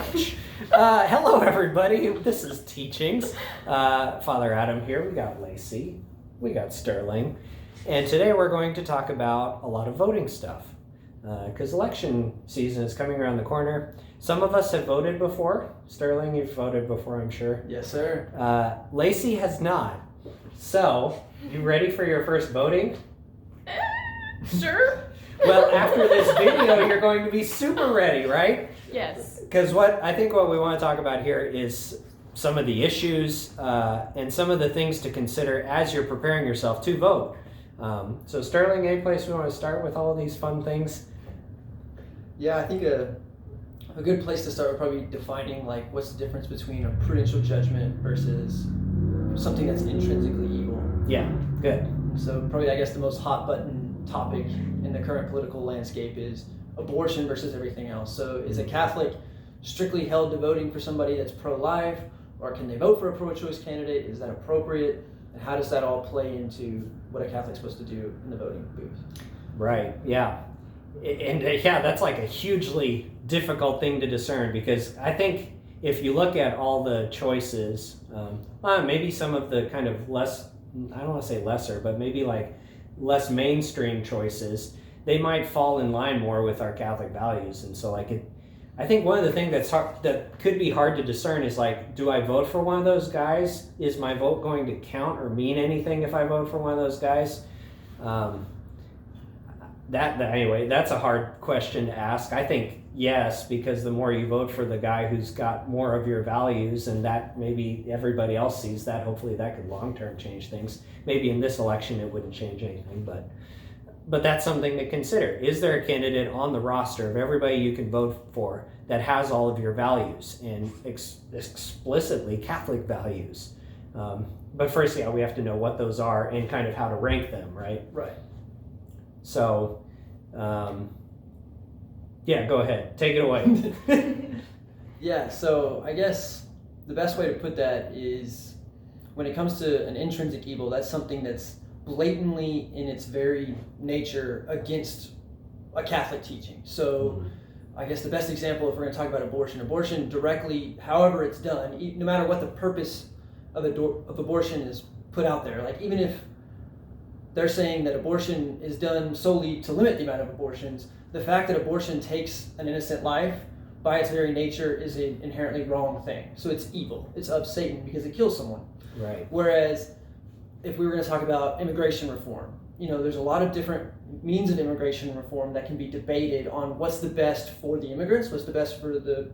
Ouch. Hello, everybody. This is Teachings. Father Adam here. We got Lacey. We got Sterling. And today we're going to talk about a lot of voting stuff. Because election season is coming around the corner. Some of us have voted before. Sterling, you've voted before, I'm sure. Yes, sir. Lacey has not. So, you ready for your first voting? Sure. Well, after this video, you're going to be super ready, right? Yes. Because what we want to talk about here is some of the issues and some of the things to consider as you're preparing yourself to vote. So Sterling, any place we want to start with all of these fun things? Yeah, I think a good place to start would probably be defining like what's the difference between a prudential judgment versus something that's intrinsically evil. Yeah, good. So probably I guess the most hot button topic in the current political landscape is abortion versus everything else. So is a Catholic strictly held to voting for somebody that's pro-life, or can they vote for a pro-choice candidate? Is that appropriate? And how does that all play into what a Catholic's supposed to do in the voting booth? Right, yeah. And yeah, that's like a hugely difficult thing to discern, because I think if you look at all the choices, maybe some of the kind of less, I don't want to say lesser, but maybe like less mainstream choices, they might fall in line more with our Catholic values. And so I think one of the things that could be hard to discern is like, do I vote for one of those guys? Is my vote going to count or mean anything if I vote for one of those guys? Anyway, that's a hard question to ask. I think yes, because the more you vote for the guy who's got more of your values, and that maybe everybody else sees that, hopefully that could long-term change things. Maybe in this election it wouldn't change anything, but that's something to consider. Is there a candidate on the roster of everybody you can vote for that has all of your values and explicitly Catholic values? But first, yeah, we have to know what those are and kind of how to rank them, right? Right. So, yeah, go ahead. Take it away. Yeah, so I guess the best way to put that is when it comes to an intrinsic evil, that's something that's blatantly in its very nature against a Catholic teaching. So I guess the best example, if we're going to talk about abortion directly, however it's done, no matter what the purpose of abortion is put out there, like even if they're saying that abortion is done solely to limit the amount of abortions, the fact that abortion takes an innocent life by its very nature is an inherently wrong thing. So it's evil. It's of Satan because it kills someone. Right. Whereas if we were going to talk about immigration reform, there's a lot of different means of immigration reform that can be debated on what's the best for the immigrants, what's the best for the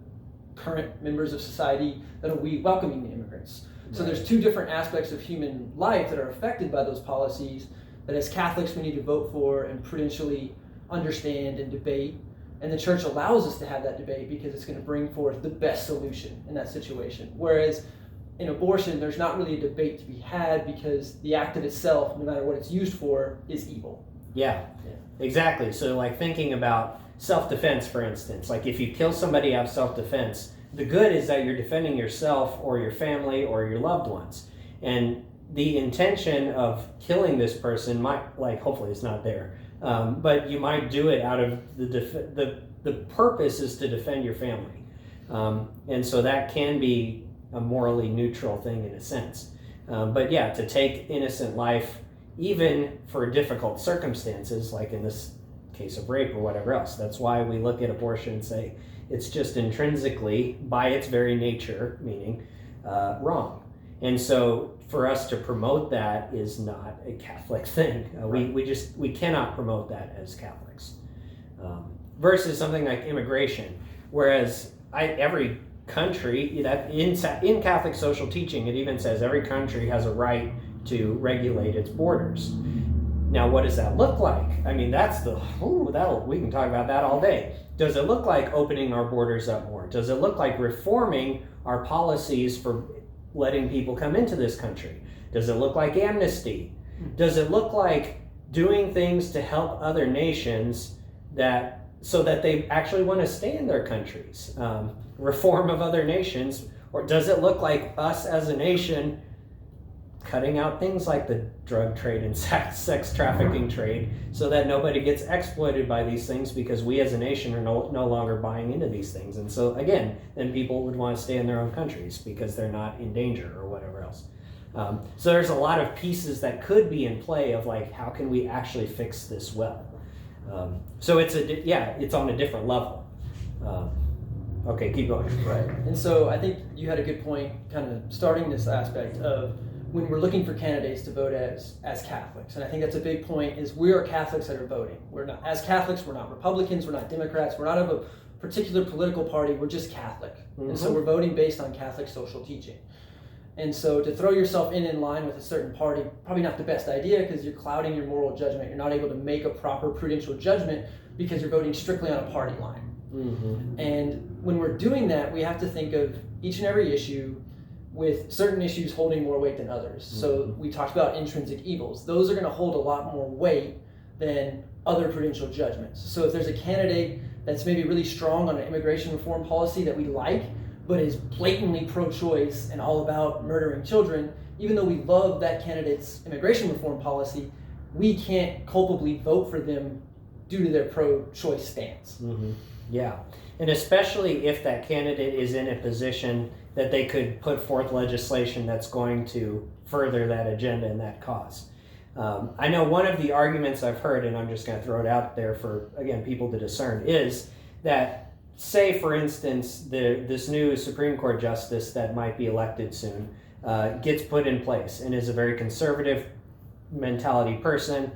current members of society that will be welcoming the immigrants. Right. So there's two different aspects of human life that are affected by those policies that as Catholics we need to vote for and prudentially understand and debate. And the church allows us to have that debate because it's going to bring forth the best solution in that situation. Whereas in abortion, there's not really a debate to be had because the act of itself, no matter what it's used for, is evil. Yeah, exactly. So like thinking about self-defense, for instance, like if you kill somebody out of self-defense, the good is that you're defending yourself or your family or your loved ones. And the intention of killing this person might, hopefully it's not there, but you might do it out of the purpose is to defend your family. And so that can be a morally neutral thing in a sense. But yeah, to take innocent life, even for difficult circumstances, like in this case of rape or whatever else, that's why we look at abortion and say it's just intrinsically, by its very nature, meaning wrong. And so for us to promote that is not a Catholic thing. Right. We cannot promote that as Catholics. Versus something like immigration, whereas every country, that in Catholic social teaching, it even says every country has a right to regulate its borders. Now, what does that look like? I mean, we can talk about that all day. Does it look like opening our borders up more? Does it look like reforming our policies for letting people come into this country? Does it look like amnesty? Does it look like doing things to help other nations so that they actually want to stay in their countries? Reform of other nations? Or does it look like us as a nation cutting out things like the drug trade and sex trafficking trade so that nobody gets exploited by these things, because we as a nation are no longer buying into these things. And so again, then people would want to stay in their own countries because they're not in danger or whatever else. So there's a lot of pieces that could be in play of like, how can we actually fix this well? So it's on a different level. Okay, keep going. Right. And so I think you had a good point kind of starting this aspect of when we're looking for candidates to vote as Catholics. And I think that's a big point, is we are Catholics that are voting. We're not, as Catholics, we're not Republicans, we're not Democrats, we're not of a particular political party, we're just Catholic. Mm-hmm. And so we're voting based on Catholic social teaching. And so to throw yourself in line with a certain party, probably not the best idea, because you're clouding your moral judgment. You're not able to make a proper prudential judgment because you're voting strictly on a party line. Mm-hmm. And when we're doing that, we have to think of each and every issue with certain issues holding more weight than others. Mm-hmm. So we talked about intrinsic evils. Those are going to hold a lot more weight than other prudential judgments. So if there's a candidate that's maybe really strong on an immigration reform policy that we like, but is blatantly pro-choice and all about murdering children, even though we love that candidate's immigration reform policy, we can't culpably vote for them due to their pro-choice stance. Mm-hmm. Yeah, and especially if that candidate is in a position that they could put forth legislation that's going to further that agenda and that cause. I know one of the arguments I've heard, and I'm just going to throw it out there for, again, people to discern, is that, say, for instance, this new Supreme Court justice that might be elected soon gets put in place and is a very conservative mentality person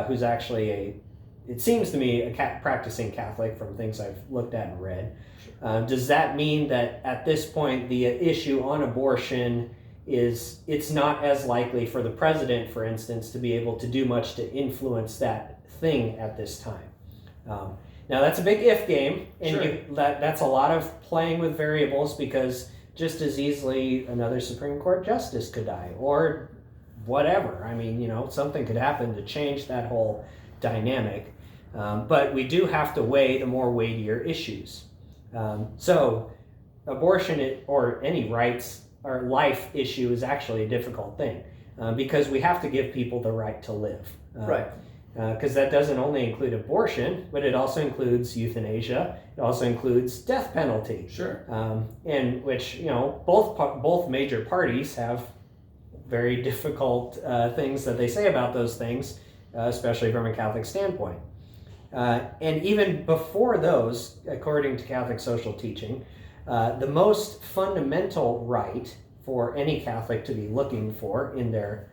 who's actually it seems to me, a practicing Catholic from things I've looked at and read. Does that mean that at this point the issue on abortion it's not as likely for the president, for instance, to be able to do much to influence that thing at this time? Now that's a big if game, and sure. That's a lot of playing with variables, because just as easily another Supreme Court justice could die, or whatever. I mean, something could happen to change that whole dynamic. But we do have to weigh the more weightier issues. So abortion or any rights or life issue is actually a difficult thing because we have to give people the right to live. Right. Because that doesn't only include abortion, but it also includes euthanasia. It also includes death penalty. Sure. And which, both major parties have very difficult things that they say about those things, especially from a Catholic standpoint. And even before those, according to Catholic social teaching, the most fundamental right for any Catholic to be looking for in their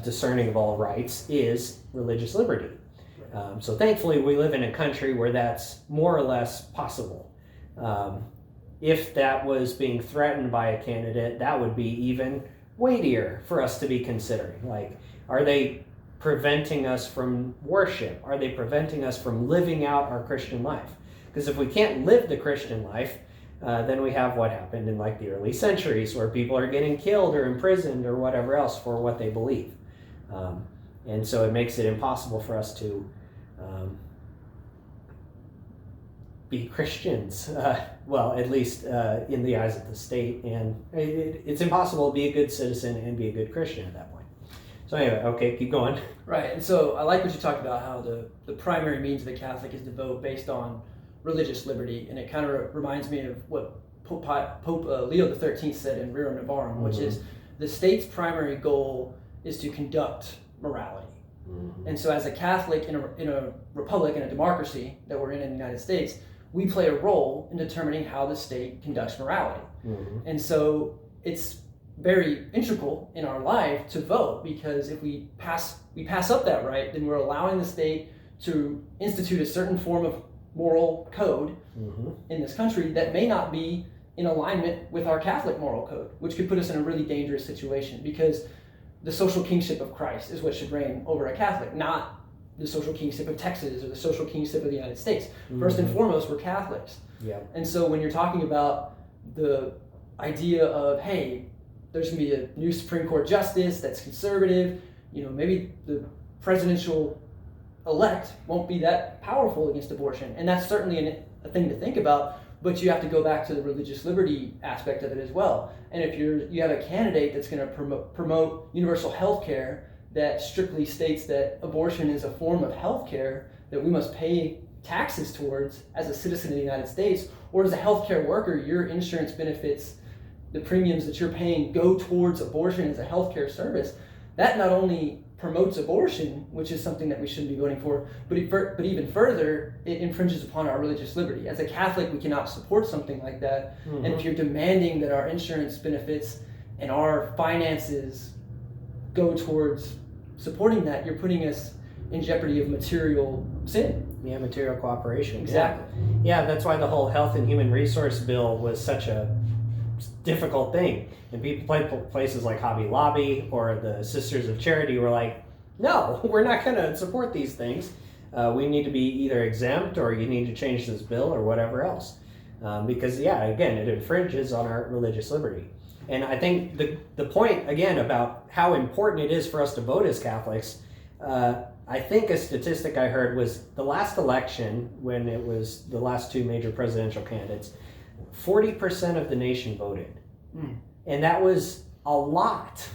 discerning of all rights is religious liberty. So thankfully we live in a country where that's more or less possible. If that was being threatened by a candidate, that would be even weightier for us to be considering. Like, are they preventing us from worship? Are they preventing us from living out our Christian life? Because if we can't live the Christian life, then we have what happened in like the early centuries, where people are getting killed or imprisoned or whatever else for what they believe. And so it makes it impossible for us to be Christians, well, at least in the eyes of the state. And it's impossible to be a good citizen and be a good Christian at that point. So anyway, okay, keep going. Right, and so I like what you talked about, how the primary means of a Catholic is to vote based on religious liberty, and it kind of reminds me of what Pope Leo XIII said in Rerum Novarum, which is the state's primary goal is to conduct morality. Mm-hmm. And so as a Catholic in a republic, in a democracy that we're in the United States, we play a role in determining how the state conducts morality. Mm-hmm. And so it's very integral in our life to vote, because if we pass up that right, then we're allowing the state to institute a certain form of moral code in this country that may not be in alignment with our Catholic moral code, which could put us in a really dangerous situation, because the social kingship of Christ is what should reign over a Catholic, not the social kingship of Texas or the social kingship of the United States. First and foremost, we're Catholics. Yeah. And so when you're talking about the idea of, hey, there's going to be a new Supreme Court justice that's conservative, maybe the presidential elect won't be that powerful against abortion. And that's certainly a thing to think about. but you have to go back to the religious liberty aspect of it as well. And if you have a candidate that's going to promote universal health care that strictly states that abortion is a form of health care that we must pay taxes towards as a citizen of the United States, or as a healthcare worker, your insurance benefits, the premiums that you're paying go towards abortion as a healthcare service, that not only promotes abortion, which is something that we shouldn't be voting for, but even further, it infringes upon our religious liberty. As a Catholic, we cannot support something like that. And if you're demanding that our insurance benefits and our finances go towards supporting that, you're putting us in jeopardy of material sin. Yeah, material cooperation. Exactly. Yeah, that's why the whole Health and Human Resource Bill was such a difficult thing. And people, places like Hobby Lobby or the Sisters of Charity were like, no, we're not going to support these things. We need to be either exempt, or you need to change this bill, or whatever else. Because, yeah, again, it infringes on our religious liberty. And I think the point, again, about how important it is for us to vote as Catholics, I think a statistic I heard was the last election, when it was the last two major presidential candidates, 40% of the nation voted. And that was a lot.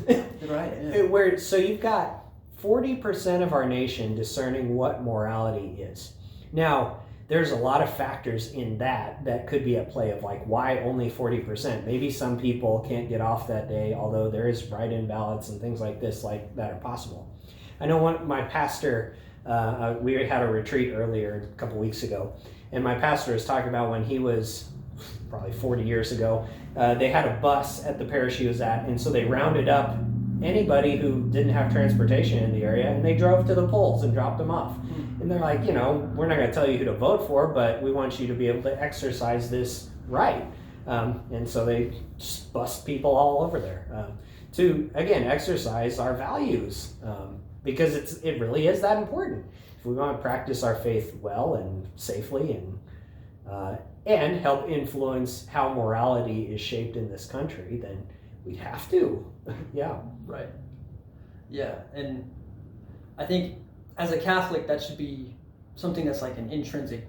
Right. So you've got 40% of our nation discerning what morality is. Now, there's a lot of factors in that could be at play of like, why only 40%? Maybe some people can't get off that day, although there is write-in ballots and things like this like that are possible. I know my pastor, we had a retreat earlier a couple weeks ago, and my pastor was talking about when he was probably 40 years ago, they had a bus at the parish he was at, and so they rounded up anybody who didn't have transportation in the area, and they drove to the polls and dropped them off. And they're like, we're not going to tell you who to vote for, but we want you to be able to exercise this right. And so they just bust people all over there to, again, exercise our values, because it really is that important. If we want to practice our faith well and safely and help influence how morality is shaped in this country, then we have to. Yeah. Right. Yeah, and I think as a Catholic, that should be something that's like an intrinsic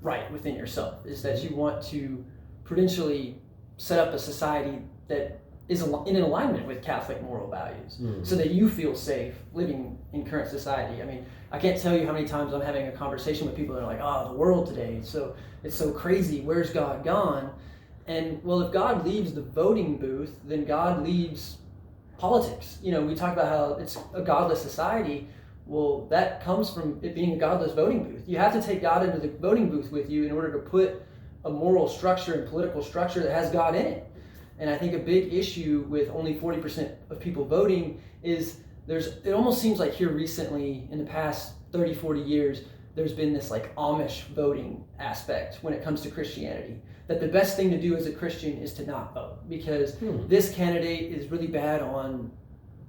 right within yourself, is that you want to prudentially set up a society that is in alignment with Catholic moral values, so that you feel safe living in current society. I mean, I can't tell you how many times I'm having a conversation with people that are like, oh, the world today, it's so crazy, where's God gone? And well, if God leaves the voting booth, then God leaves politics. We talk about how it's a godless society. Well, that comes from it being a godless voting booth. You have to take God into the voting booth with you in order to put a moral structure and political structure that has God in it. And I think a big issue with only 40% of people voting is it almost seems like here recently, in the past 30, 40 years, there's been this like Amish voting aspect when it comes to Christianity. That the best thing to do as a Christian is to not vote, because this candidate is really bad on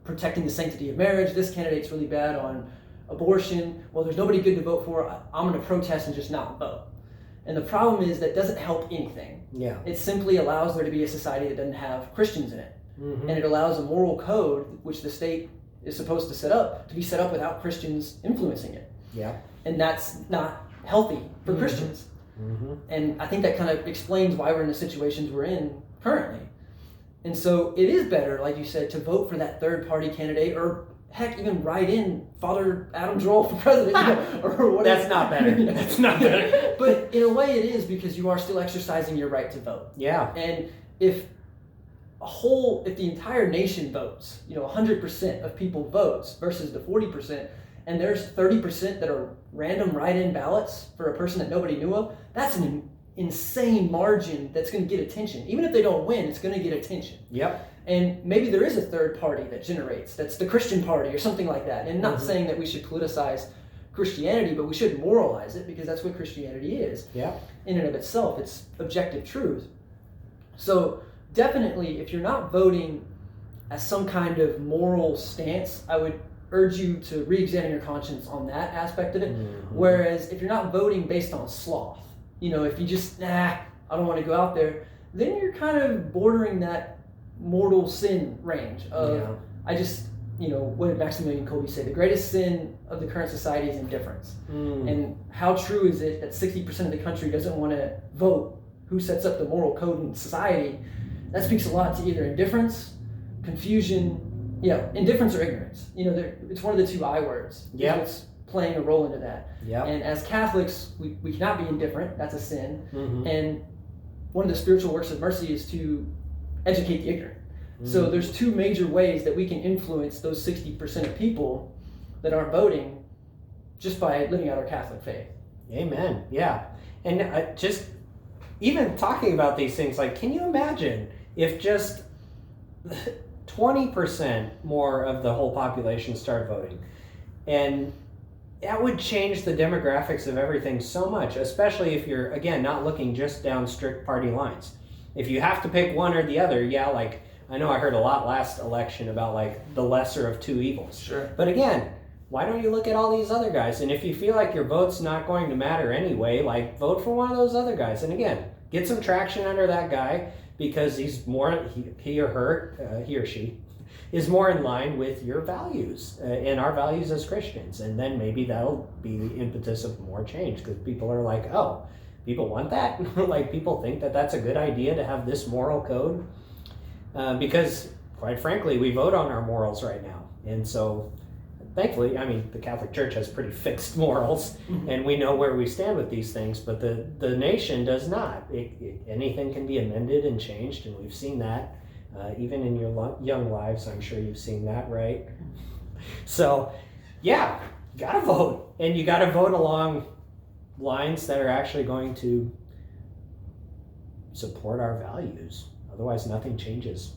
protecting the sanctity of marriage. This candidate's really bad on abortion. Well, there's nobody good to vote for. I'm going to protest and just not vote. And the problem is that doesn't help anything. Yeah. It simply allows there to be a society that doesn't have Christians in it. And it allows a moral code, which the state is supposed to set up, to be set up without Christians influencing it. Yeah. And that's not healthy for Christians. And I think that kind of explains why we're in the situations we're in currently. And so it is better, like you said, to vote for that third party candidate, or heck, even write in Father Adam Droll for president, or whatever. That's not better. That's not better. But in a way it is, because you are still exercising your right to vote. Yeah. And if the entire nation votes, 100% of people votes versus the 40%, and there's 30% that are random write-in ballots for a person that nobody knew of, that's an insane margin that's going to get attention. Even if they don't win, it's going to get attention. Yep. And maybe there is a third party that generates, that's the Christian party or something like that. And not saying that we should politicize Christianity, but we should moralize it, because that's what Christianity is. Yeah. In and of itself, it's objective truth. So definitely, if you're not voting as some kind of moral stance, I would urge you to re-examine your conscience on that aspect of it. Whereas if you're not voting based on sloth, if you just, I don't want to go out there, then you're kind of bordering that mortal sin range of, what did Maximilian Kolbe say? The greatest sin of the current society is indifference. And how true is it that 60% of the country doesn't want to vote who sets up the moral code in society, that speaks a lot to either indifference, confusion, indifference or ignorance. It's one of the two I words. Yeah. It's playing a role into that. Yeah. And as Catholics, we cannot be indifferent. That's a sin. Mm-hmm. And one of the spiritual works of mercy is to educate the ignorant. Mm-hmm. So there's two major ways that we can influence those 60% of people that aren't voting just by living out our Catholic faith. Amen. Yeah. And just even talking about these things, like, can you imagine if just 20% more of the whole population started voting? And that would change the demographics of everything so much, especially if you're, again, not looking just down strict party lines. If you have to pick one or the other, like, I know I heard a lot last election about, like, the lesser of two evils. Sure. But again, why don't you look at all these other guys? And if you feel like your vote's not going to matter anyway, like, vote for one of those other guys. And again, get some traction under that guy, because he's more, he or she is more in line with your values and our values as Christians. And then maybe that'll be the impetus of more change, because people are like, oh, people want that? Like, people think that that's a good idea to have this moral code? Because, quite frankly, we vote on our morals right now. And so, thankfully, I mean, the Catholic Church has pretty fixed morals, and we know where we stand with these things, but the nation does not. Anything can be amended and changed, and we've seen that. Even in your young lives, I'm sure you've seen that, right? So, yeah, you gotta vote. And you gotta vote along lines that are actually going to support our values. Otherwise, nothing changes.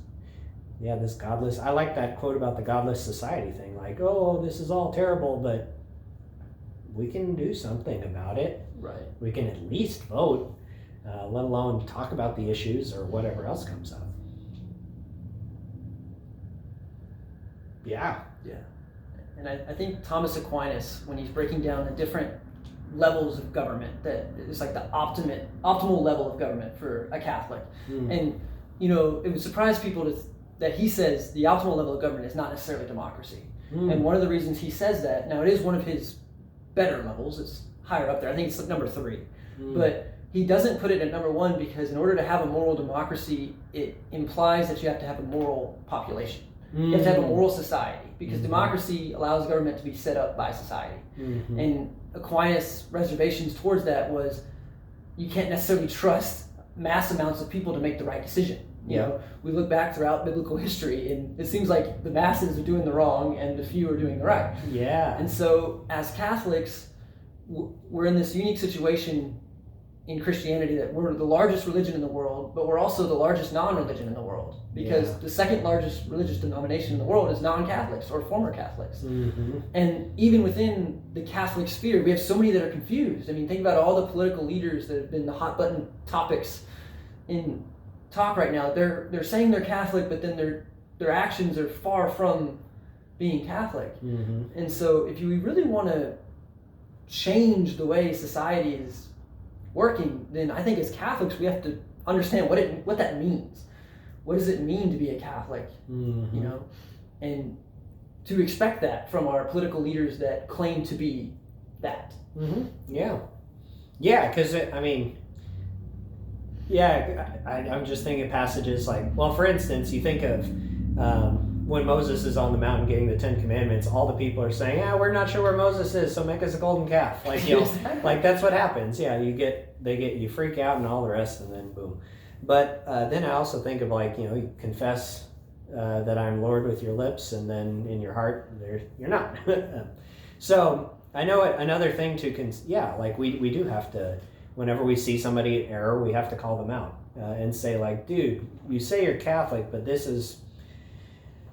Yeah, this godless, I like that quote about the godless society thing. Like, oh, this is all terrible, but we can do something about it. Right. We can at least vote, let alone talk about the issues or whatever else comes up. Yeah. Yeah. And I think Thomas Aquinas, when he's breaking down the different levels of government, that it's like the optimal level of government for a Catholic. And, it would surprise people that he says the optimal level of government is not necessarily democracy. And one of the reasons he says that, now it is one of his better levels, it's higher up there, I think it's like number 3. But he doesn't put it at number 1 because in order to have a moral democracy, it implies that you have to have a moral population. You have to have a moral society, because democracy allows government to be set up by society. And Aquinas' reservations towards that was you can't necessarily trust mass amounts of people to make the right decision. You know, we look back throughout biblical history, and it seems like the masses are doing the wrong and the few are doing the right. Yeah. And so, as Catholics, we're in this unique situation in Christianity that we're the largest religion in the world, but we're also the largest non-religion in the world, because the second largest religious denomination in the world is non-Catholics or former Catholics. And even within the Catholic sphere, we have so many that are confused. I mean, think about all the political leaders that have been the hot button topics in talk right now. They're saying they're Catholic, but then their actions are far from being Catholic. And so if we really want to change the way society is working, then I think as Catholics we have to understand what that means. What does it mean to be a Catholic? And to expect that from our political leaders that claim to be that. Yeah, because I'm just thinking passages like, well, for instance, you think of when Moses is on the mountain getting the 10 Commandments, all the people are saying, we're not sure where Moses is, so make us a golden calf. Like, like that's what happens. Yeah, you freak out and all the rest, and then boom. But then I also think of, like, you confess that I'm Lord with your lips, and then in your heart, you're not. So I know another thing we do have to, whenever we see somebody in error, we have to call them out and say, like, dude, you say you're Catholic, but this is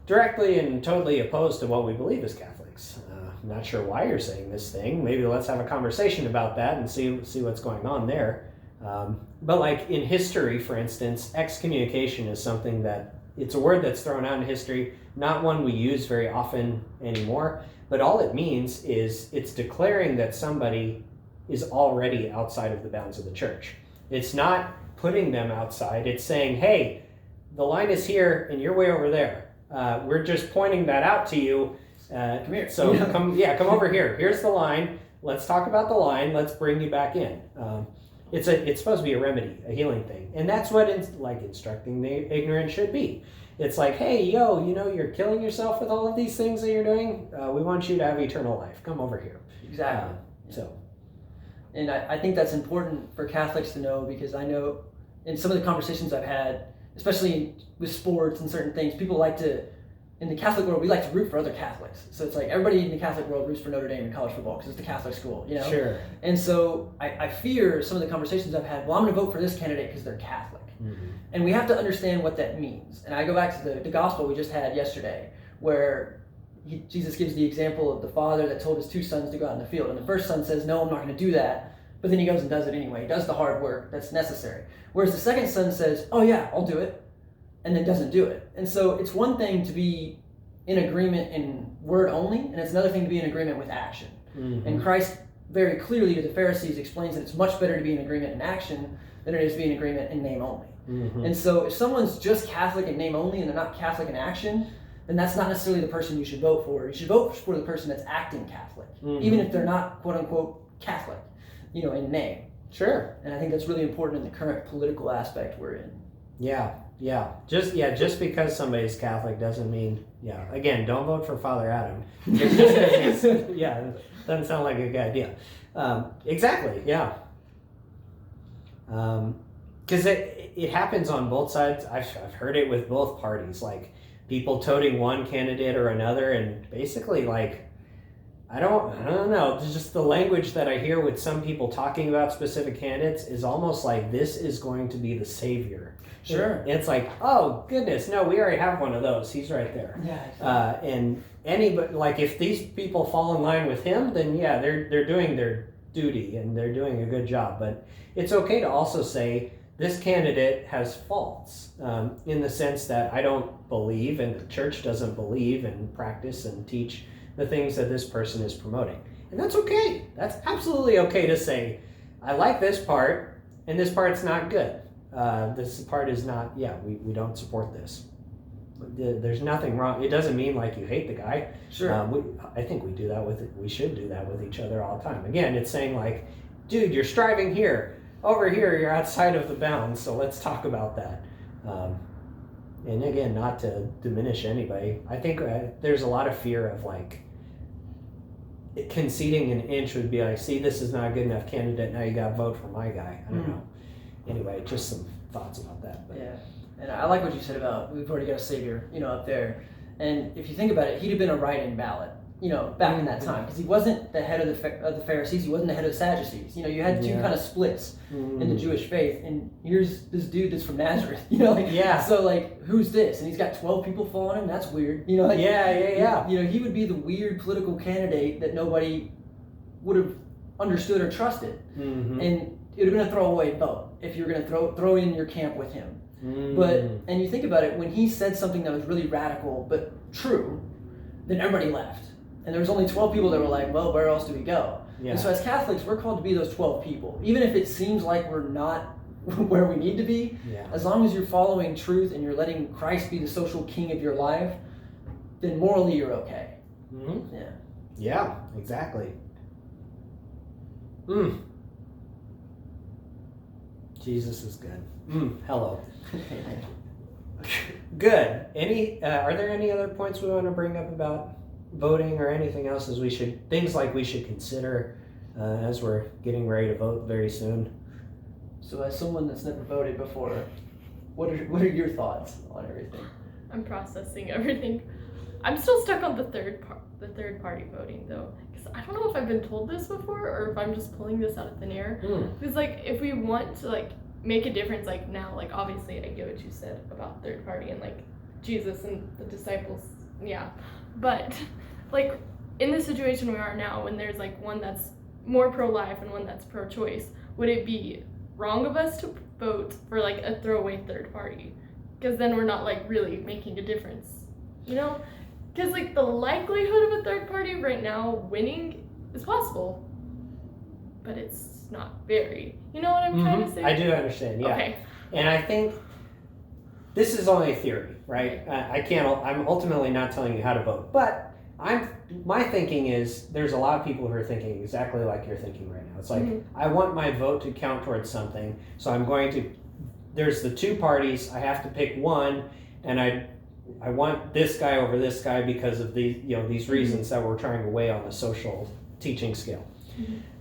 directly and totally opposed to what we believe as Catholics. I'm not sure why you're saying this thing. Maybe let's have a conversation about that and see what's going on there. But like in history, for instance, excommunication is something that, it's a word that's thrown out in history, not one we use very often anymore, but all it means is it's declaring that somebody is already outside of the bounds of the church. It's not putting them outside, it's saying, hey, the line is here and you're way over there. We're just pointing that out to you. Come here. So come over here. Here's the line. Let's talk about the line. Let's bring you back in. It's supposed to be a remedy, a healing thing, and that's what instructing the ignorant should be. It's like, hey, yo, you're killing yourself with all of these things that you're doing. We want you to have eternal life. Come over here. Exactly. So, and I think that's important for Catholics to know, because I know in some of the conversations I've had, especially with sports and certain things, people like to, in the Catholic world, we like to root for other Catholics. So it's like everybody in the Catholic world roots for Notre Dame in college football because it's the Catholic school, Sure. And so I fear some of the conversations I've had, well, I'm going to vote for this candidate because they're Catholic. Mm-hmm. And we have to understand what that means. And I go back to the gospel we just had yesterday, where Jesus gives the example of the father that told his two sons to go out in the field. And the first son says, no, I'm not going to do that. But then he goes and does it anyway. He does the hard work that's necessary. Whereas the second son says, oh yeah, I'll do it, and then doesn't do it. And so it's one thing to be in agreement in word only, and it's another thing to be in agreement with action. Mm-hmm. And Christ very clearly to the Pharisees explains that it's much better to be in agreement in action than it is to be in agreement in name only. Mm-hmm. And so if someone's just Catholic in name only and they're not Catholic in action, then that's not necessarily the person you should vote for. You should vote for the person that's acting Catholic, even if they're not quote unquote Catholic, in name. Sure. And I think that's really important in the current political aspect we're in. Yeah. Just because somebody's Catholic doesn't mean, again, don't vote for Father Adam. Doesn't sound like a good idea. Exactly, yeah. Because it happens on both sides. I've heard it with both parties, like people toting one candidate or another, and basically like, I don't know, just the language that I hear with some people talking about specific candidates is almost like this is going to be the savior. Sure. It's like, oh goodness, no, we already have one of those. He's right there. Yeah. Exactly. And anybody, like if these people fall in line with him, then they're doing their duty and they're doing a good job. But it's okay to also say this candidate has faults, in the sense that I don't believe, and the church doesn't believe and practice and teach the things that this person is promoting. And that's okay. That's absolutely okay to say, I like this part, and this part's not good. This part is not, we don't support this. There's nothing wrong. It doesn't mean like you hate the guy. Sure. I think we should do that with each other all the time. Again, it's saying like, dude, you're striving here. Over here, you're outside of the bounds, so let's talk about that. And again, not to diminish anybody. I think there's a lot of fear of like, conceding an inch would be like, see, this is not a good enough candidate, now you gotta vote for my guy. I don't know. Anyway, just some thoughts about that. But. Yeah, and I like what you said about we've already got a savior, up there. And if you think about it, he'd have been a write-in ballot, back in that time, because he wasn't the head of the Pharisees, he wasn't the head of the Sadducees. You had two kind of splits in the Jewish faith, and here's this dude that's from Nazareth, So like, who's this? And he's got 12 people following him. That's weird, He would be the weird political candidate that nobody would have understood or trusted, and it would have been a throwaway vote if you were going to throw in your camp with him. And you think about it, when he said something that was really radical but true, then everybody left. And there was only 12 people that were like, well, where else do we go? Yeah. And so as Catholics, we're called to be those 12 people. Even if it seems like we're not where we need to be, as long as you're following truth and you're letting Christ be the social king of your life, then morally you're okay. Mm-hmm. Yeah. Yeah, exactly. Jesus is good. Hello. Good. Are there any other points we want to bring up about voting or anything else we should consider as we're getting ready to vote very soon? So as someone that's never voted before, what are your thoughts on everything? I'm processing everything. I'm still stuck on the third party voting though, because I don't know if I've been told this before or if I'm just pulling this out of thin air. Because like if we want to like make a difference, like now, like obviously I get what you said about third party and like Jesus and the disciples, but like in the situation we are now, when there's like one that's more pro-life and one that's pro-choice, would it be wrong of us to vote for like a throwaway third party? Because then we're not like really making a difference, because like the likelihood of a third party right now winning is possible, but it's not very, you know what I'm trying to say? I do understand, yeah. Okay. And I think this is only a theory, right? I'm ultimately not telling you how to vote, but I'm my thinking is there's a lot of people who are thinking exactly like you're thinking right now. It's like, I want my vote to count towards something, so I'm going to, there's the two parties, I have to pick one, and I want this guy over this guy because of these reasons that we're trying to weigh on the social teaching scale.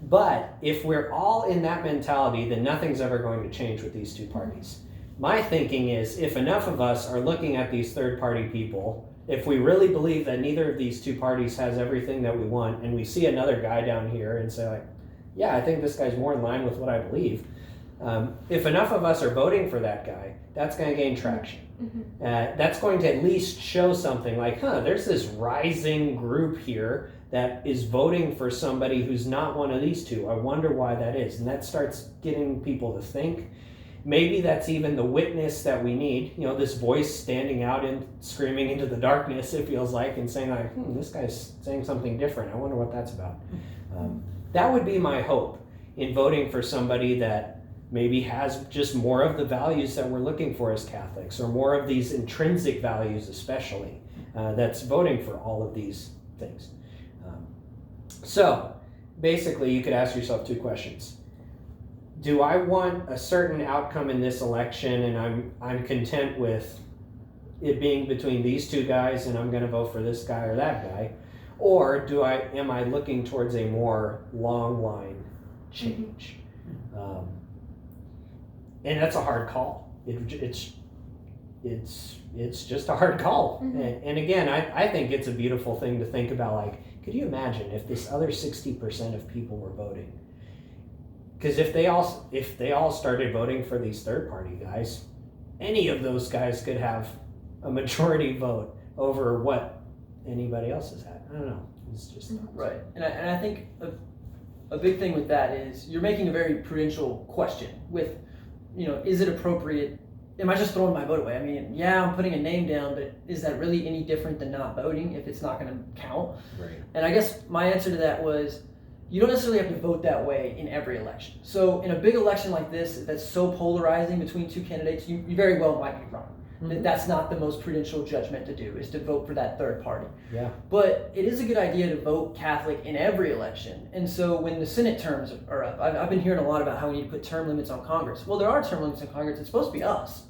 But if we're all in that mentality, then nothing's ever going to change with these two parties. My thinking is if enough of us are looking at these third party people, if we really believe that neither of these two parties has everything that we want, and we see another guy down here and say like, yeah, I think this guy's more in line with what I believe. If enough of us are voting for that guy, that's going to gain traction. That's going to at least show something like, there's this rising group here that is voting for somebody who's not one of these two. I wonder why that is. And that starts getting people to think. Maybe that's even the witness that we need. This voice standing out and screaming into the darkness, it feels like, and saying like, this guy's saying something different. I wonder what that's about. That would be my hope in voting for somebody that maybe has just more of the values that we're looking for as Catholics, or more of these intrinsic values especially, that's voting for all of these things. So basically you could ask yourself two questions. Do I want a certain outcome in this election and I'm content with it being between these two guys and I'm going to vote for this guy or that guy? Or am I looking towards a more long line change? And that's a hard call. It's just a hard call. And again, I think it's a beautiful thing to think about. Like, could you imagine if this other 60% of people were voting? Because if they all started voting for these third party guys, any of those guys could have a majority vote over what anybody else has had. I don't know. It's just right. And I think a big thing with that is you're making a very prudential question with, is it appropriate? Am I just throwing my vote away? I mean, yeah, I'm putting a name down, but is that really any different than not voting if it's not going to count? Right. And I guess my answer to that was, you don't necessarily have to vote that way in every election. So in a big election like this, that's so polarizing between two candidates, you very well might be wrong. That's not the most prudential judgment to do, is to vote for that third party. Yeah. But it is a good idea to vote Catholic in every election. And so when the Senate terms are up, I've been hearing a lot about how we need to put term limits on Congress. Well, there are term limits on Congress. It's supposed to be us,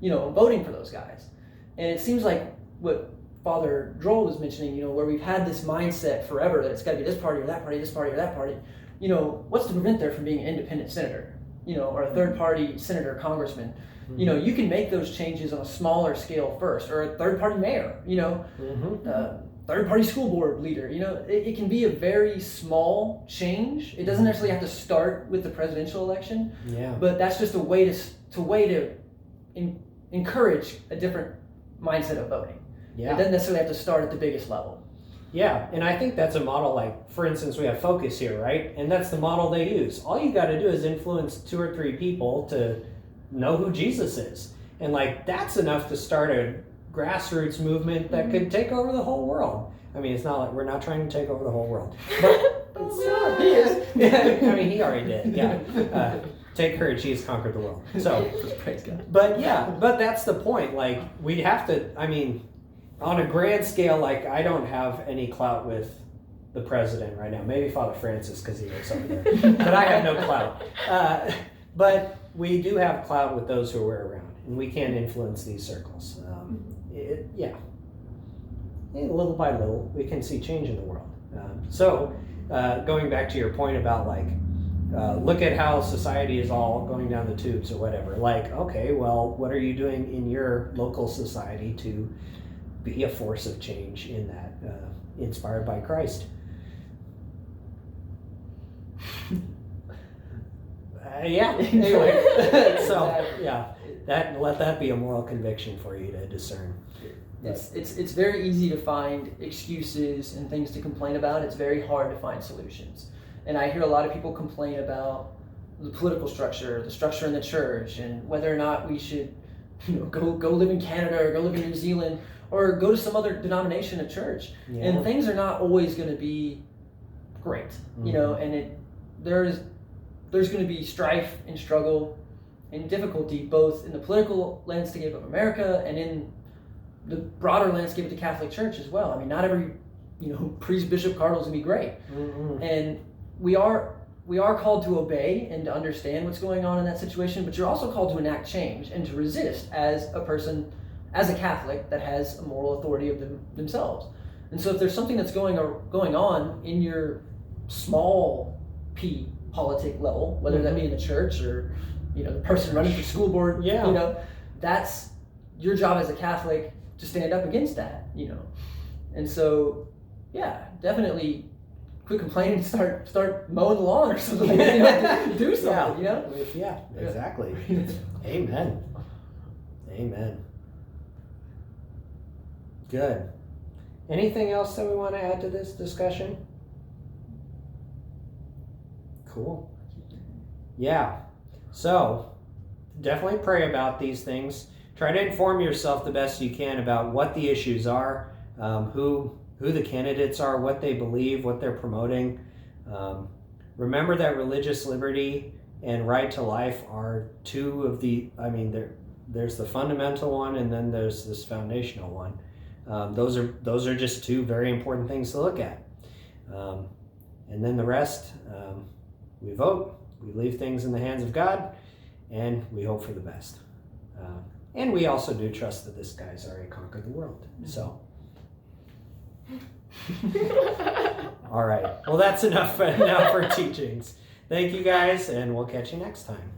voting for those guys. And it seems like what Father Droll was mentioning, where we've had this mindset forever that it's got to be this party or that party, this party or that party. What's to prevent there from being an independent senator, or a third party senator, congressman? You can make those changes on a smaller scale first, or a third party mayor, third party school board leader. It can be a very small change. It doesn't necessarily have to start with the presidential election. Yeah. But that's just a way to encourage a different mindset of voting. Yeah. It doesn't necessarily have to start at the biggest level. Yeah, and I think that's a model, like, for instance, we have Focus here, right? And that's the model they use. All you got to do is influence 2 or 3 people to know who Jesus is. And, like, that's enough to start a grassroots movement that could take over the whole world. I mean, it's not like we're not trying to take over the whole world. But he is. I mean, he already did, yeah. Take courage, he has conquered the world. So, praise God. But that's the point. Like, we'd have to, I mean, on a grand scale, like, I don't have any clout with the president right now. Maybe Father Francis, because he lives over there. But I have no clout. But we do have clout with those who are around, and we can influence these circles. Little by little, we can see change in the world. So, going back to your point about, like, look at how society is all going down the tubes or whatever. Like, okay, well, what are you doing in your local society to be a force of change in that, inspired by Christ? Anyway, so let that be a moral conviction for you to discern. It's very easy to find excuses and things to complain about. It's very hard to find solutions. And I hear a lot of people complain about the political structure, the structure in the church, and whether or not we should, go live in Canada or go live in New Zealand or go to some other denomination of church. Yeah. And things are not always going to be great, and there's going to be strife and struggle and difficulty both in the political landscape of America and in the broader landscape of the Catholic Church as well. I mean, not every priest, bishop, cardinal is gonna be great. Mm-mm. And we are called to obey and to understand what's going on in that situation, but you're also called to enact change and to resist as a person, as a Catholic that has a moral authority of themselves. And so if there's something that's going on in your small p politic level, whether that be in the church or the person running for school board, that's your job as a Catholic to stand up against that, And so, definitely quit complaining and start mowing the lawn or something. Do something, Yeah, exactly. Amen. Amen. Good. Anything else that we want to add to this discussion? Cool. Yeah. So, definitely pray about these things. Try to inform yourself the best you can about what the issues are, who the candidates are, what they believe, what they're promoting. Remember that religious liberty and right to life are two of the, there's the fundamental one and then there's this foundational one. Those are just two very important things to look at. And then the rest, we vote, we leave things in the hands of God, and we hope for the best. And we also do trust that this guy's already conquered the world. So. All right. Well, that's enough now for teachings. Thank you guys, and we'll catch you next time.